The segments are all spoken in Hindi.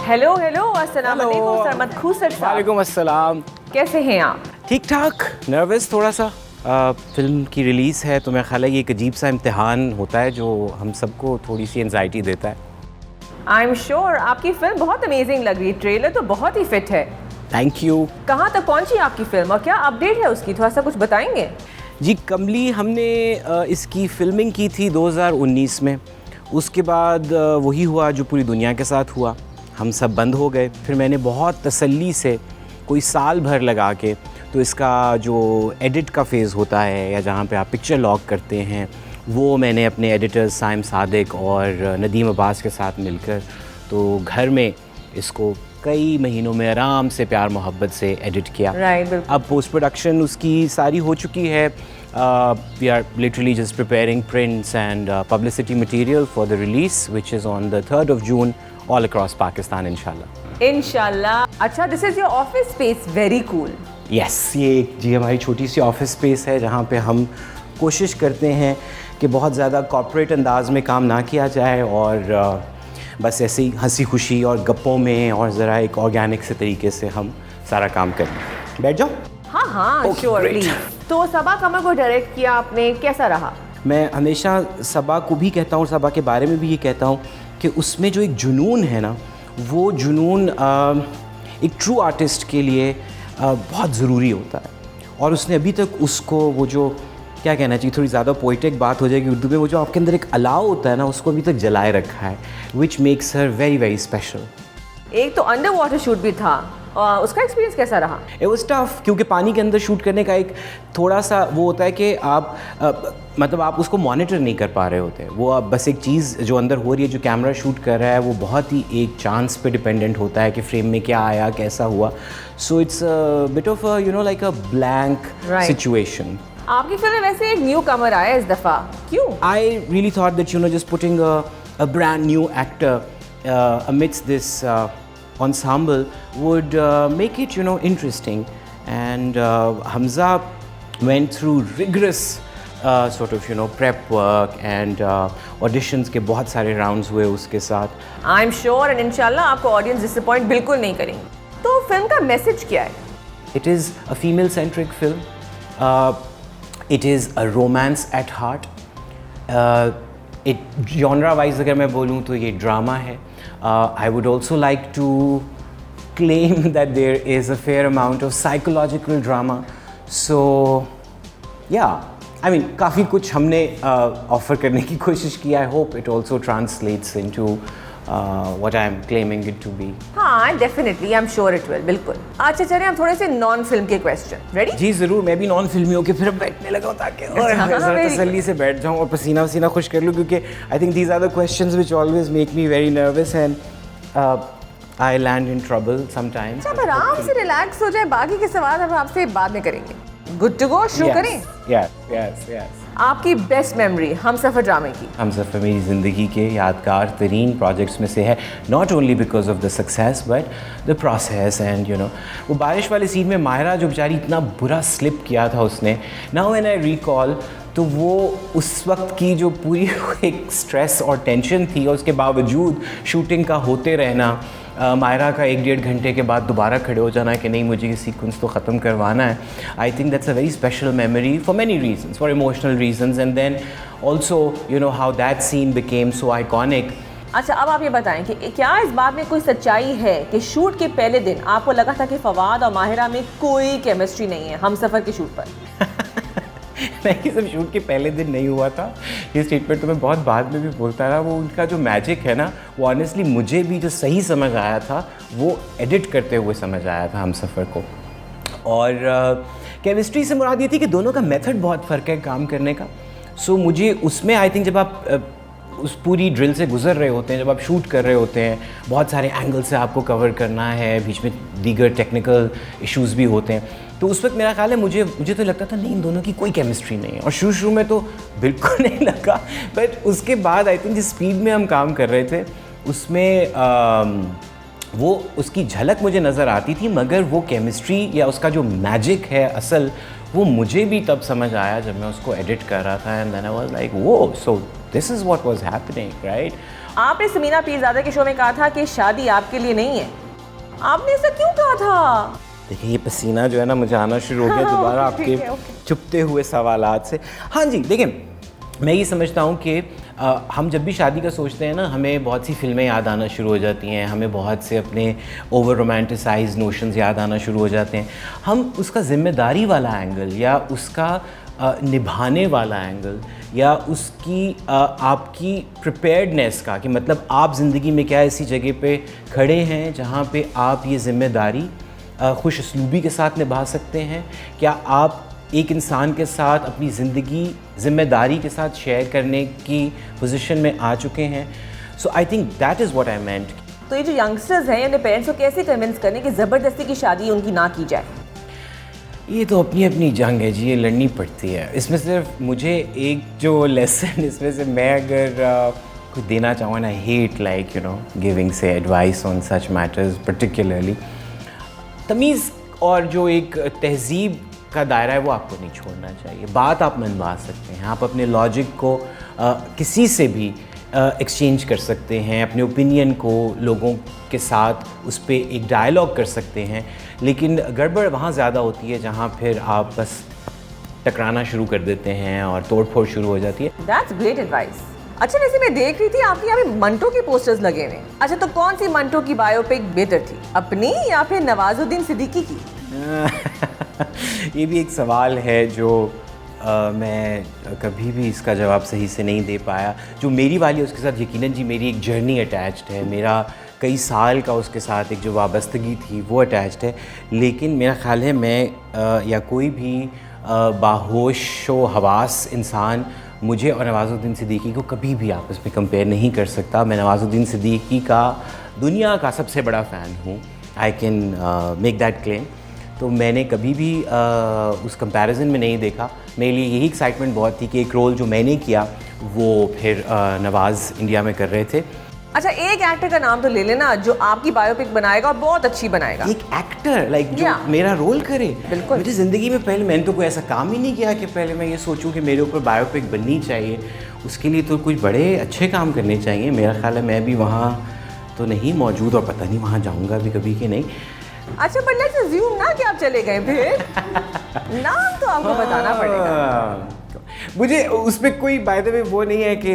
हेलो हेलो, अस्सलाम वालेकुम सरमद खूसर साहब। वालेकुम अस्सलाम। कैसे हैं आप? ठीक ठाक, नर्वस थोड़ा सा। फिल्म की रिलीज़ है तो मेरा ख्याल है ये एक अजीब सा इम्तिहान होता है जो हम सबको थोड़ी सी एंजाइटी देता है। आई एम श्योर आपकी फिल्म बहुत अमेजिंग लग रही है, ट्रेलर तो बहुत ही फिट है। Thank you. कहाँ तक पहुँची आपकी फिल्म और क्या अपडेट है उसकी, थोड़ा सा कुछ बताएंगे? जी कमली, हमने इसकी फिल्मिंग की थी 2019 में। उसके बाद वही हुआ जो पूरी दुनिया के साथ हुआ, हम सब बंद हो गए। फिर मैंने बहुत तसल्ली से कोई साल भर लगा के तो इसका जो एडिट का फ़ेज़ होता है या जहाँ पे आप पिक्चर लॉक करते हैं, वो मैंने अपने एडिटर्स साइम सादिक और नदीम अब्बास के साथ मिलकर तो घर में इसको कई महीनों में आराम से प्यार मोहब्बत से एडिट किया। बिल्कुल। अब पोस्ट प्रोडक्शन उसकी सारी हो चुकी है। We are literally just preparing prints and publicity material for the release which is on the 3rd of June all across Pakistan इंशाल्लाह। अच्छा, this is your office space, very cool. Yes, ये जी हमारी छोटी सी ऑफिस स्पेस है जहाँ पे हम कोशिश करते हैं कि बहुत ज़्यादा कॉर्पोरेट अंदाज में काम ना किया जाए और बस ऐसे ही हंसी खुशी और गप्पों में और ज़रा एक ऑर्गेनिक से तरीके से हम सारा काम करें। बैठ जाओ। हाँ हाँ, श्योरली। तो सबा कमर को डायरेक्ट किया आपने, कैसा रहा? मैं हमेशा सबा को भी कहता हूँ, सबा के बारे में भी ये कहता हूँ कि उसमें जो एक जुनून है ना, वो जुनून एक ट्रू आर्टिस्ट के लिए बहुत ज़रूरी होता है। और उसने अभी तक उसको वो जो क्या कहना चाहिए, थोड़ी ज़्यादा पोइटिक बात हो जाएगी उर्दू में, वो जो आपके अंदर एक अलाव होता है ना, उसको अभी तक जलाए रखा है, which makes her very very special. एक तो अंडर वाटर शूट भी था, उसका एक्सपीरियंस कैसा रहा? इट वाज टफ, क्योंकि पानी के अंदर शूट करने का एक थोड़ा सा वो होता है कि आप मतलब आप उसको मॉनिटर नहीं कर पा रहे होते। वो आप बस एक चीज़ जो अंदर हो रही है, जो कैमरा शूट कर रहा है, वो बहुत ही एक चांस पे डिपेंडेंट होता है कि फ्रेम में क्या आया, कैसा हुआ। So it's bit of you know like a blank situation. आपकी फिल्म में वैसे एक न्यू कमर आया इस दफ़ा, क्यों? I really thought that just putting a brand new actor amidst this ensemble would make it interesting, and Hamza went through rigorous sort of prep work and auditions के बहुत सारे rounds हुए उसके साथ। आई एम श्योर एंड इंशाल्लाह आपको ऑडियंस डिसअपॉइंट बिल्कुल नहीं करेंगे। तो फिल्म का मैसेज क्या है? It is a female centric film. It is a romance at heart. Genre wise अगर मैं बोलूँ तो ये ड्रामा है। I would also like to claim that there is a fair amount of psychological drama. So yeah, I mean काफ़ी कुछ हमने ऑफ़र करने की कोशिश की। I hope it also translates into what I am claiming it to be. हाँ, definitely, I am sure it will, बिल्कुल। अच्छा चलिए हम थोड़े से नॉन फिल्म के क्वेश्चन, रेडी? जी ज़रूर, मैं भी नॉन फिल्मी होकर फिर बैठने लगा हूँ ताकि ज़रा तसल्ली से बैठ जाऊँ और पसीना वसीना खुश कर लूँ, क्योंकि I think these are the questions which always make me very nervous and I land in trouble sometimes. अब आराम से रिलैक्स हो जाए, बाकी के सवाल हम आपसे बाद में करेंगे। गुड टू गो, शुरू करें? यस। आपकी बेस्ट मेमोरी हमसफर ड्रामे की? हमसफर मेरी ज़िंदगी के यादगार तरीन प्रोजेक्ट्स में से है, not only because of the success but the process and वो बारिश वाले सीन में मायरा जो बेचारी इतना बुरा स्लिप किया था उसने, नाउ व्हेन आई रिकॉल, तो वो उस वक्त की जो पूरी एक स्ट्रेस और टेंशन थी और उसके बावजूद शूटिंग का होते रहना, मायरा का 1-1.5 घंटे के बाद दोबारा खड़े हो जाना कि नहीं मुझे ये सीक्वेंस तो ख़त्म करवाना है। I think that's a very special memory for many reasons, for emotional reasons and then also how that scene became so iconic. अच्छा, अब आप ये बताएं कि क्या इस बात में कोई सच्चाई है कि शूट के पहले दिन आपको लगा था कि फवाद और माहिरा में कोई केमिस्ट्री नहीं है हमसफ़र के शूट पर? नहीं, सब शूट के पहले दिन नहीं हुआ था। ये स्टेटमेंट तो मैं बहुत बाद में भी बोलता रहा। वो उनका जो मैजिक है ना, वो ऑनेस्टली मुझे भी जो सही समझ आया था वो एडिट करते हुए समझ आया था हमसफ़र को। और केमिस्ट्री से मुराद ये थी कि दोनों का मेथड बहुत फ़र्क है काम करने का। सो मुझे उसमें आई थिंक जब आप उस पूरी ड्रिल से गुजर रहे होते हैं, जब आप शूट कर रहे होते हैं, बहुत सारे एंगल से आपको कवर करना है, बीच में दीगर टेक्निकल इश्यूज़ भी होते हैं, तो उस वक्त मेरा ख्याल है मुझे तो लगता था नहीं, इन दोनों की कोई केमिस्ट्री नहीं है। और शुरू में तो बिल्कुल नहीं लगा, बट उसके बाद आई थिंक जिस स्पीड में हम काम कर रहे थे उसमें वो उसकी झलक मुझे नज़र आती थी, मगर वो केमिस्ट्री या उसका जो मैजिक है असल, वो मुझे भी तब समझ आया जब मैं उसको एडिट कर रहा था। And then I was like वो so this is what was happening, right. आपने समीना पीरजादा के शो में कहा था कि शादी आपके लिए नहीं है, आपने ऐसा क्यों कहा था? देखिए ये पसीना जो है ना मुझे आना शुरू हो गया दोबारा आपके चुपते हुए सवालात से। हाँ जी, देखिए मैं ये समझता हूँ कि हम जब भी शादी का सोचते हैं ना, हमें बहुत सी फिल्में याद आना शुरू हो जाती हैं, हमें बहुत से अपने ओवर रोमांटिसाइज नोशंस याद आना शुरू हो जाते हैं। हम उसका ज़िम्मेदारी वाला एंगल या उसका निभाने वाला एंगल या उसकी आपकी प्रिपेयर्डनेस का, कि मतलब आप ज़िंदगी में क्या ऐसी जगह पे खड़े हैं जहाँ पे आप ये ज़िम्मेदारी खुश उसलूबी के साथ निभा सकते हैं, क्या आप एक इंसान के साथ अपनी ज़िंदगी ज़िम्मेदारी के साथ शेयर करने की पोजीशन में आ चुके हैं। So I think that is what I meant. तो ये जो यंगस्टर्स हैं अपने पेरेंट्स को कैसे कन्विंस करें कि ज़बरदस्ती की शादी उनकी ना की जाए? ये तो अपनी अपनी जंग है जी, ये लड़नी पड़ती है। इसमें सिर्फ मुझे एक जो लेसन इसमें से मैं अगर कुछ देना चाहूँ ना, हेट लाइक गिविंग से advice on such matters particularly, तमीज़ और जो एक तहज़ीब का दायरा है वो आपको नहीं छोड़ना चाहिए। बात आप मनवा सकते हैं, आप अपने लॉजिक को किसी से भी एक्सचेंज कर सकते हैं, अपने ओपिनियन को लोगों के साथ उस पर एक डायलॉग कर सकते हैं, लेकिन गड़बड़ वहाँ ज़्यादा होती है जहाँ फिर आप बस टकराना शुरू कर देते हैं और तोड़ फोड़ शुरू हो जाती है। That's great advice. अच्छा, वैसे मैं देख रही थी आपके यहाँ पे मंटो के पोस्टर्स लगे हुए। अच्छा, तो कौन सी मंटो की बायोपिक बेहतर थी, अपनी या फिर नवाजुद्दीन सिद्दीकी की? ये भी एक सवाल है जो मैं कभी भी इसका जवाब सही से नहीं दे पाया। जो मेरी वाली है उसके साथ यकीनन जी मेरी एक जर्नी अटैच्ड है, मेरा कई साल का उसके साथ एक जो वाबस्तगी थी वो अटैच्ड है। लेकिन मेरा ख़्याल है मैं या कोई भी बाहोशो हवास इंसान मुझे और नवाजुद्दीन सिद्दीकी को कभी भी आपस में कंपेयर नहीं कर सकता। मैं नवाजुद्दीन सिद्दीकी का दुनिया का सबसे बड़ा फ़ैन हूँ, I can make that claim. तो मैंने कभी भी उस कंपैरिजन में नहीं देखा। मेरे लिए यही एक्साइटमेंट बहुत थी कि एक रोल जो मैंने किया वो फिर नवाज़ इंडिया में कर रहे थे। अच्छा, एक एक्टर का नाम तो ले लेना जो आपकी बायोपिक बनाएगा और बहुत अच्छी बनाएगा। एक एक्टर लाइक जो मेरा रोल करे? बिल्कुल। मेरी ज़िंदगी में पहले मैंने तो कोई ऐसा काम ही नहीं किया कि पहले मैं ये सोचूं कि मेरे ऊपर बायोपिक बननी चाहिए। उसके लिए तो कुछ बड़े अच्छे काम करने चाहिए। मेरा ख्याल है मैं भी वहाँ तो नहीं मौजूद और पता नहीं वहाँ जाऊँगा भी कभी कि नहीं। अच्छा, पर लेट्स अज्यूम ना कि आप चले गए, फिर नाम तो आपको बताना पड़ेगा। मुझे उस पर कोई बाय द वे वो नहीं है कि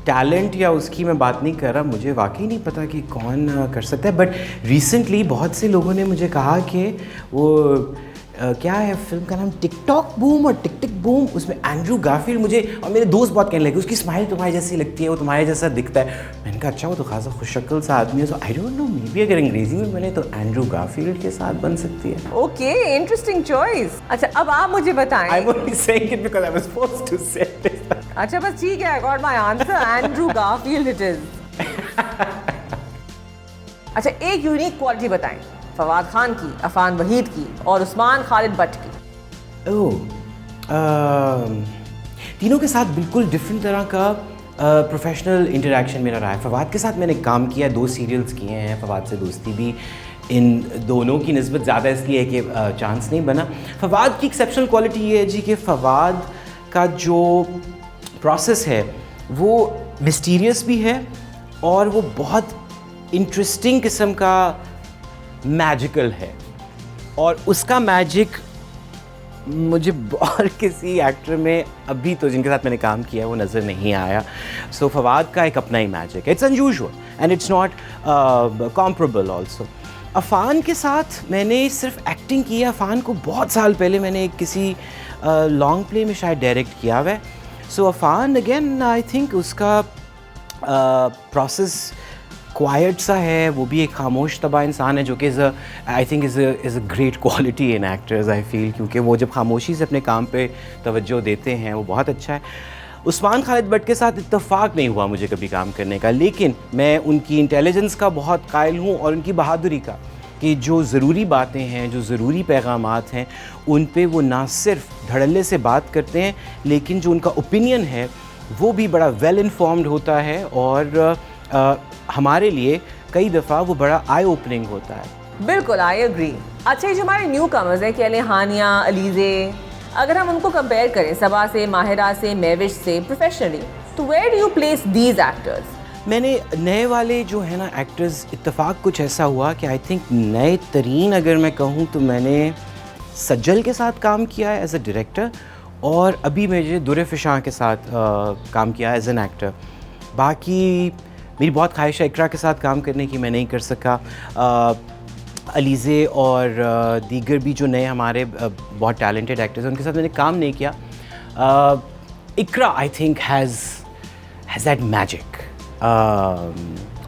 टैलेंट या उसकी मैं बात नहीं कर रहा, मुझे वाकई नहीं पता कि कौन कर सकता है। बट रिसेंटली बहुत से लोगों ने मुझे कहा कि वो क्या है फिल्म का नाम, टिकटॉक बूम और टिक टिक बूम, उसमें एंड्रू गारफील्ड, मुझे और मेरे दोस्त बहुत कहने लगे उसकी स्माइल तुम्हारी जैसी लगती है, वो तुम्हारे जैसा दिखता है। मैंने कहा अच्छा, वो तो खासा खुशशक्ल सा आदमी है, so I don't know, maybe अगर अंग्रेजी में बने तो एंड्रू गारफील्ड के साथ बन सकती है। Okay, interesting choice. अच्छा, अब आप मुझे बताएं। I am only saying it because I was forced to say this. अच्छा, बस ठीक है, I got my answer, Andrew Garfield it is. अच्छा, एक यूनिक क्वालिटी बताएं फवाद खान की, अफान वहीद की और उस्मान खालिद भट्ट की। तीनों के साथ बिल्कुल डिफरेंट तरह का प्रोफेशनल इंटरेक्शन मेरा रहा है। फवाद के साथ मैंने काम किया, 2 सीरियल्स किए हैं, फवाद से दोस्ती भी इन दोनों की निस्बत ज़्यादा इसलिए है कि चांस नहीं बना। फवाद की एक्सेप्शनल क्वालिटी ये है जी कि फवाद का जो प्रोसेस है वो मिस्टीरियस भी है और वो बहुत इंटरेस्टिंग किस्म का मैजिकल है, और उसका मैजिक मुझे और किसी एक्टर में अभी तो जिनके साथ मैंने काम किया वो नज़र नहीं आया। सो फवाद का एक अपना ही मैजिक है, it's unusual and it's not comparable also. Affan के साथ मैंने सिर्फ एक्टिंग की है। अफान को बहुत साल पहले मैंने किसी लॉन्ग प्ले में शायद डायरेक्ट किया हुआ है। सो अफान अगेन आई थिंक उसका प्रोसेस क्वाइट सा है, वो भी एक खामोश तबा इंसान है जो कि I think is a great quality in actors I feel, क्योंकि वो जब खामोशी से अपने काम पे तवज्जो देते हैं वो बहुत अच्छा है। उस्मान खालिद भट्ट के साथ इत्तेफाक नहीं हुआ मुझे कभी काम करने का, लेकिन मैं उनकी इंटेलिजेंस का बहुत कायल हूँ और उनकी बहादुरी का, कि जो ज़रूरी बातें हैं, जो ज़रूरी पैगामात हैं, उन पे वो ना सिर्फ धड़ल्ले से बात करते हैं, लेकिन जो उनका ओपिनियन है वो भी बड़ा वेल इन्फॉर्म्ड होता है और हमारे लिए कई दफ़ा वो बड़ा आई ओपनिंग होता है। बिल्कुल, आई एग्री। अच्छा, ये जो हमारे न्यू कमर्स हैं, क्या हानिया, अलीज़े, अगर हम उनको कंपेयर करें सबा से, माहिरा से, महविश से, प्रोफेशनली तो where do you place these actors? मैंने नए वाले जो है ना एक्टर्स, इत्तेफाक कुछ ऐसा हुआ कि आई थिंक नए तरीन अगर मैं कहूँ तो मैंने सज्जल के साथ काम किया है एज अ डायरेक्टर, और अभी मुझे दुरे फिशां के साथ काम किया है एज एन एक्टर। बाकी मेरी बहुत ख्वाहिश है इकरा के साथ काम करने की, मैं नहीं कर सका। अलीज़े और दीगर भी जो नए हमारे बहुत टैलेंटेड एक्टर्स हैं उनके साथ मैंने काम नहीं किया। Iqra I think has that magic,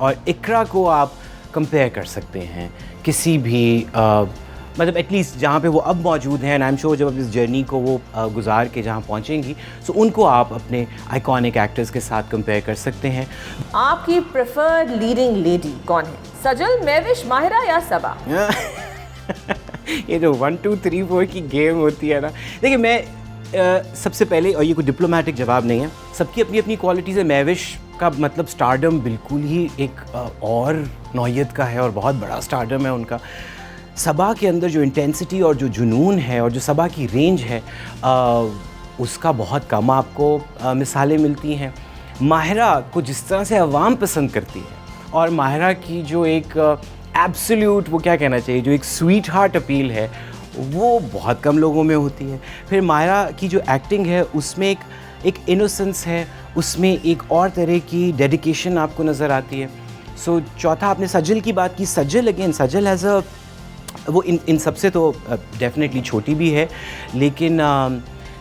और इकरा को आप कंपेयर कर सकते हैं किसी भी मतलब एटलीस्ट जहाँ पे वो अब मौजूद हैं, एंड आई एम श्योर जब इस जर्नी को वो गुजार के जहाँ पहुँचेंगी सो उनको आप अपने आइकॉनिक एक्टर्स के साथ कंपेयर कर सकते हैं। आपकी प्रेफर्ड लीडिंग लेडी कौन है? सजल, महविश, माहिरा या सबा? ये जो 1 2 3 4 की गेम होती है ना, देखिए मैं सबसे पहले, और ये कोई डिप्लोमेटिक जवाब नहीं है, सबकी अपनी अपनी क्वालिटीज़ है। महविश का मतलब स्टारडम बिल्कुल ही एक और नौयत का है और बहुत बड़ा स्टारडम है उनका। सबा के अंदर जो इंटेंसिटी और जो जुनून है और जो सबा की रेंज है उसका बहुत कम आपको मिसालें मिलती हैं। माहिरा को जिस तरह से अवाम पसंद करती है, और माहिरा की जो एक एब्सोल्यूट वो क्या कहना चाहिए, जो एक स्वीट हार्ट अपील है, वो बहुत कम लोगों में होती है। फिर माहिरा की जो एक्टिंग है उसमें एक इनोसेंस है, उसमें एक और तरह की डेडिकेशन आपको नज़र आती है। सो चौथा आपने सज्जल की बात की। सज्जल अगेन, सज्जल हैज़ अ वो इन सबसे तो डेफिनेटली छोटी भी है, लेकिन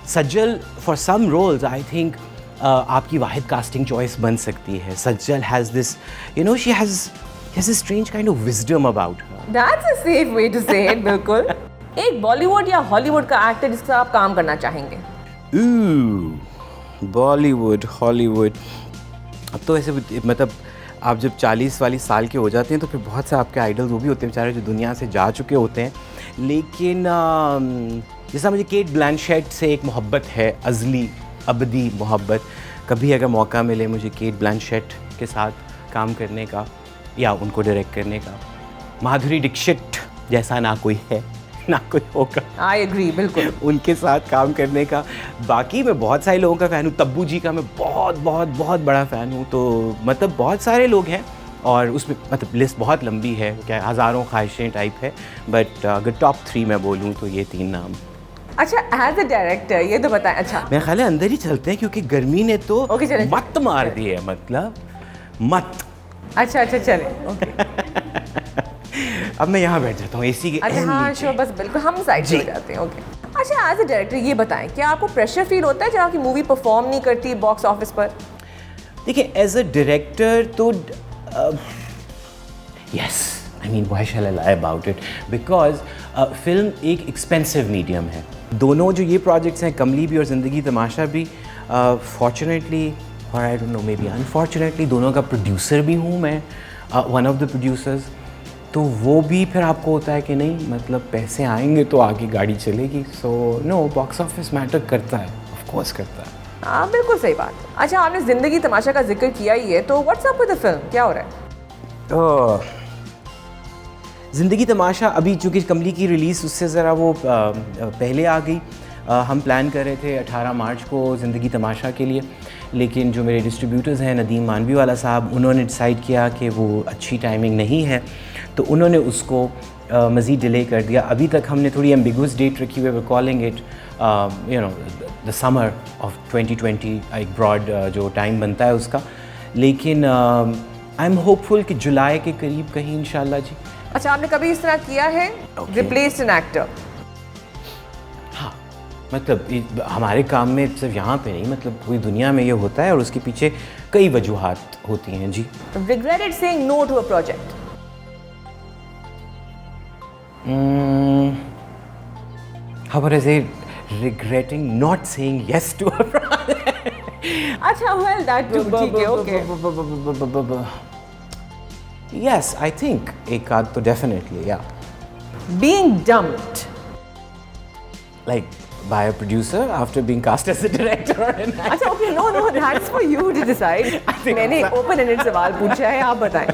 Sajal for some roles I think आपकी वाहिद कास्टिंग चॉइस बन सकती है। Sajal has this, you know, she has a strange kind of wisdom about her. That's a safe way to say it, बिल्कुल। एक बॉलीवुड या हॉलीवुड का एक्टर जिसके साथ आप काम करना चाहेंगे? बॉलीवुड, हॉलीवुड, अब तो ऐसे मतलब आप जब 40 वाली साल के हो जाते हैं तो फिर बहुत से आपके आइडल्स वो भी होते हैं बेचारे जो दुनिया से जा चुके होते हैं। लेकिन जैसा मुझे केट ब्लैंशेट से एक मोहब्बत है, अज़ली अबदी मोहब्बत। कभी अगर मौका मिले मुझे केट ब्लैंशेट के साथ काम करने का या उनको डायरेक्ट करने का, माधुरी दीक्षित जैसा ना कोई है ना कोई होगा, आई एग्री, बिल्कुल, उनके साथ काम करने का। बाकी मैं बहुत सारे लोगों का फ़ैन हूँ। तब्बू जी का मैं बहुत बहुत बहुत बड़ा फ़ैन हूँ। तो मतलब बहुत सारे लोग हैं और उसमें मतलब लिस्ट बहुत लंबी है, क्या हज़ारों ख्वाहिशें टाइप है, बट अगर टॉप 3 मैं बोलूँ तो ये 3 नाम। अच्छा, एज अ डायरेक्टर ये तो बताएं। अच्छा, मेरे ख्याल है अंदर ही चलते हैं क्योंकि गर्मी ने तो मत मार दी है, मतलब मत। अच्छा चले, ओके। अब मैं यहाँ बैठ जाता हूँ एसी के। अच्छा हाँ श्योर, बस बिल्कुल हम साइड पे जाते हैं, ओके। अच्छा, एज अ डायरेक्टर ये बताएं, क्या आपको प्रेशर फील होता है जब आपकी मूवी परफॉर्म नहीं करती बॉक्स ऑफिस पर? देखिए एज अ डायरेक्टर तो yes, I mean why shall I lie about it, because film एक एक्सपेंसिव मीडियम है। दोनों जो ये प्रोजेक्ट्स हैं, कमली भी और ज़िंदगी तमाशा भी, फॉर्चुनेटली और आई don't know may be unfortunately दोनों का प्रोड्यूसर भी हूँ मैं, वन ऑफ द प्रोड्यूसर्स। तो वो भी फिर आपको होता है कि नहीं, मतलब पैसे आएंगे तो आगे गाड़ी चलेगी। So no, box office matter करता है, ऑफ कोर्स करता है। हाँ बिल्कुल सही बात। अच्छा, आपने ज़िंदगी तमाशा का जिक्र किया ही है, तो what's up with the film, क्या हो रहा है? ज़िंदगी तमाशा अभी चूँकि कमली की रिलीज़ उससे ज़रा वो पहले आ गई। हम प्लान कर रहे थे 18 मार्च को ज़िंदगी तमाशा के लिए, लेकिन जो मेरे डिस्ट्रीब्यूटर्स हैं नदीम मानवी वाला साहब, उन्होंने डिसाइड किया कि वो अच्छी टाइमिंग नहीं है, तो उन्होंने उसको मज़ीद डिले कर दिया। अभी तक हमने थोड़ी एम्बिगुअस डेट रखी हुई है, calling it you know the summer of 2020, एक ब्रॉड जो टाइम बनता है उसका। लेकिन आई एम होपफुल कि जुलाई के करीब कहीं इंशाल्लाह जी। अच्छा, आपने कभी इस तरह किया है, रिप्लेस्ड एन एक्टर? हाँ, मतलब हमारे काम में सिर्फ यहाँ पे नहीं, मतलब पूरी दुनिया में ये होता है और उसके पीछे कई वजूहात होती हैं जी। Regretted saying no to a project? How about I say regretting not saying yes to a project? अच्छा, well that too, ठीक है, okay. Yes, I think एक आध तो definitely, yeah. Being dumped? Like by a producer after being cast as a director or an actor. अच्छा, okay, no, that's for you to decide. मैंने open-ended सवाल पूछा है, आप बताएं।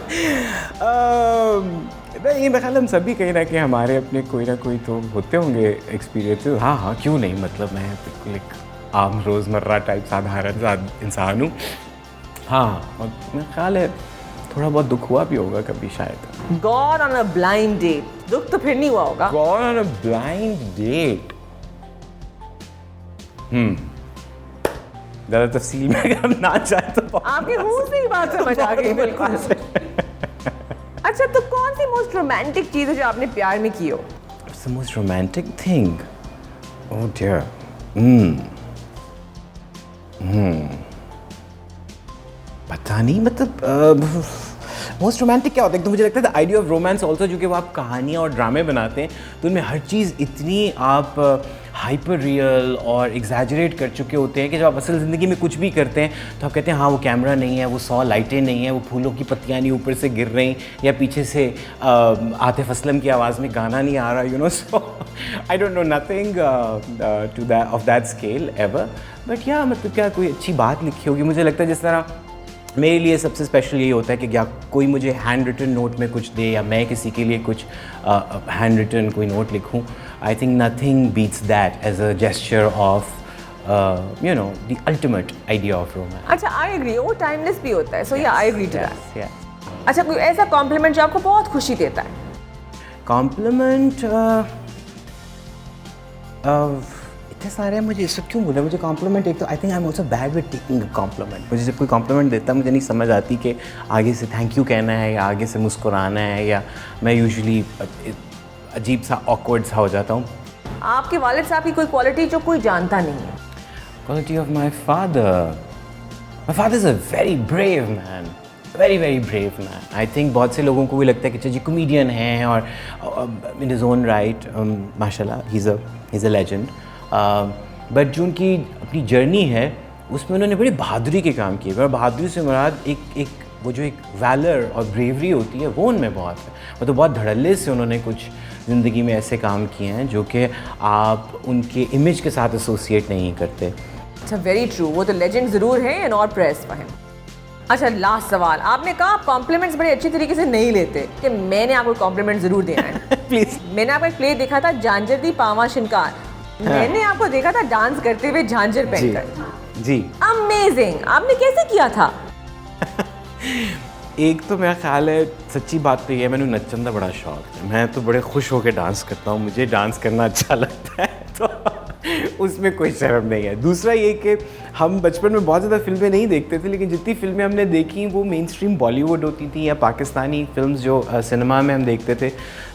नहीं, मेरे ख्याल हम सभी कहीं ना कहीं हमारे अपने कोई ना कोई तो होते होंगे एक्सपीरियंस। हाँ, क्यों नहीं, मतलब मैं बिल्कुल एक आम रोज़मर्रा टाइप साधारण इंसान हूँ। हाँ, और मेरा ख्याल है थोड़ा बहुत दुख हुआ भी होगा कभी शायद। Gone on a blind date, दुख तो फिर नहीं हुआ होगा। Gone on a blind date, ज़्यादा तफसील में अगर हम ना चाहे तो आपके मुंह से ही बात समझ आ गई बिल्कुल। अच्छा, तो कौन सी मोस्ट रोमांटिक चीज़ है जो आपने प्यार में की हो? What's the most romantic thing? Oh dear. पता नहीं, मतलब मोस्ट रोमांटिक क्या होता है? तो मुझे लगता है the idea of romance also, जो कि वो आप कहानियाँ और ड्रामे बनाते हैं तो उनमें हर चीज़ इतनी आप हाइपर रियल और एग्जैजरेट कर चुके होते हैं कि जब आप असल ज़िंदगी में कुछ भी करते हैं तो आप कहते हैं हाँ वो कैमरा नहीं है, वो 100 लाइटें नहीं है, वो फूलों की पत्तियाँ नहीं ऊपर से गिर रही, या पीछे से आतिफ असलम की आवाज़ में गाना नहीं आ रहा, you know. So I don't know nothing to that of that scale ever, but या मतलब क्या कोई अच्छी बात लिखी होगी। मुझे लगता है जिस तरह मेरे लिए सबसे स्पेशल यही होता है कि क्या कोई मुझे हैंड रिटन नोट में कुछ दे या मैं किसी के लिए कुछ हैंड रिटन कोई नोट लिखूं। I think nothing beats that as a gesture of you know the ultimate idea of romance. अच्छा, आई एग्री, वो टाइमलेस भी होता है। So yeah I agree to that. Yes. अच्छा, कोई ऐसा कॉम्प्लीमेंट जो आपको बहुत खुशी देता है? कॉम्प्लीमेंट इतने सारे हैं, मुझे इसको क्यों बोला? मुझे कॉम्प्लीमेंट एक तो I think I am also bad with taking a compliment. मुझे जब कोई कॉम्प्लीमेंट देता है मुझे नहीं समझ आती कि आगे से थैंक यू कहना है या आगे से मुस्कुराना है, या मैं यूजुअली अजीब सा ऑकवर्ड सा हो जाता हूँ। आपके वालिद साहब की कोई क्वालिटी जो कोई जानता नहीं है? Quality of my father is a very brave man, very very brave man. I think बहुत से लोगों को भी लगता है कि जी कॉमेडियन हैं और इन हिज ओन राइट माशाल्लाह he is a legend, but जो उनकी अपनी जर्नी है उसमें उन्होंने बड़ी बहादुरी के काम किए। और बहादुरी से मुराद एक वो जो एक वैलर और ब्रेवरी होती है वो उनमें बहुत है। मतलब बहुत धड़ल्ले से उन्होंने कुछ ज़िंदगी में ऐसे काम किए हैं जो कि आप उनके इमेज के साथ एसोसिएट नहीं करते। अच्छा, वेरी ट्रू, वो तो लेजेंड ज़रूर है एंड और प्रेस फॉर हिम। अच्छा, लास्ट सवाल, आपने कहा आप कॉम्प्लीमेंट्स बड़े अच्छी तरीके से नहीं लेते, कि मैंने आपको कॉम्प्लीमेंट ज़रूर देना है। प्लीज़। मैंने आपका एक प्ले देखा था झांझर दी पावा शिनकार, मैंने आपको देखा था डांस करते हुए झांझर पहनकर। जी, अमेजिंग, आपने कैसे किया था? एक तो मेरा ख्याल है सच्ची बात तो ये है, मैंने नच्चन का बड़ा शौक है, मैं तो बड़े खुश होकर डांस करता हूँ, मुझे डांस करना अच्छा लगता है, तो उसमें कोई शर्म नहीं है। दूसरा ये कि हम बचपन में बहुत ज़्यादा फिल्में नहीं देखते थे, लेकिन जितनी फिल्में हमने देखी वो मेन स्ट्रीम बॉलीवुड होती थी या पाकिस्तानी फिल्म्स जो सिनेमा में हम देखते थे,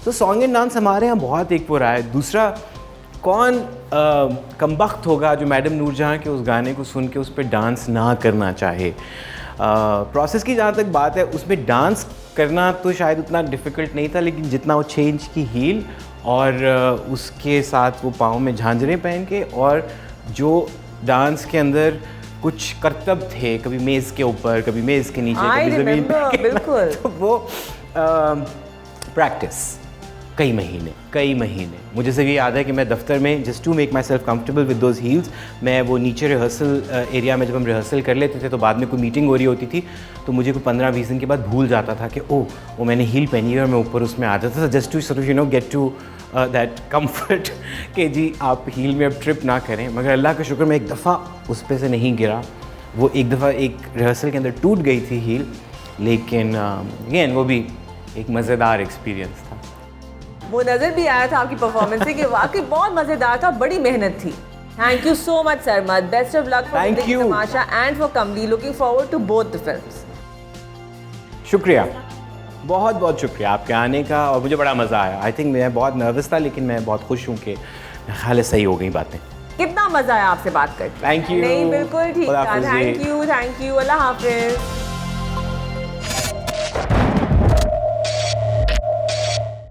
तो सॉन्ग एंड डांस हमारे यहाँ बहुत एक वो रहा है। दूसरा, कौन कमबख्त होगा जो मैडम नूरजहाँ के उस गाने को सुन के उस पर डांस ना करना चाहे। प्रोसेस की जहाँ तक बात है, उसमें डांस करना तो शायद उतना डिफ़िकल्ट नहीं था, लेकिन जितना वो 6 इंच की हील और उसके साथ वो पाँव में झांझरें पहन के, और जो डांस के अंदर कुछ करतब थे, कभी मेज़ के ऊपर, कभी मेज़ के नीचे, कभी ज़मीन पे, बिल्कुल। तो वो प्रैक्टिस कई महीने मुझे से ये याद है कि मैं दफ्तर में just to make myself comfortable with those heels, मैं वो नीचे रिहर्सल एरिया में जब हम रिहर्सल कर लेते थे तो बाद में कोई मीटिंग हो रही होती थी तो मुझे कोई 15-20 दिन के बाद भूल जाता था कि वो मैंने हील पहनी है और मैं ऊपर उसमें आ जाता था, just to sort of you know get to that comfort कि जी आप हील में अब ट्रिप ना करें। मगर अल्लाह का शुक्र मैं एक दफ़ा उस पर से नहीं गिरा, वो एक दफ़ा एक रिहर्सल के अंदर टूट गई थी हील, लेकिन अगेन वो भी एक मज़ेदार एक्सपीरियंस था। वो नज़र भी आया था आपकी परफॉर्मेंस से कि वाकई बहुत मज़ेदार था, बड़ी मेहनत थी। Thank you so much Sarmad, best of luck for Tamasha and for Kamli, looking forward to both the films. शुक्रिया, बहुत बहुत शुक्रिया आपके आने का, और मुझे बड़ा मज़ा आया। आई थिंक मैं बहुत नर्वस था लेकिन मैं बहुत खुश हूँ कि मेरे ख्याल है सही हो गई बातें। कितना मज़ा आया आपसे बात करके। Thank you. नहीं, बिल्कुल ठीक था। थैंक यू, अल्लाह हाफिज़।